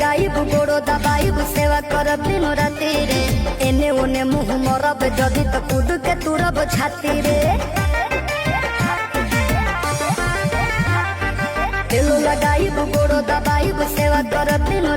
लगाइबु गोड़ो दबाइबु सेवा करब दिनो राति रे एने ओने मुँह मरब जदि तो कूद के तुरब छाती रे तेलो लगाइबु गोड़ो दबाइबु सेवा करब दिनो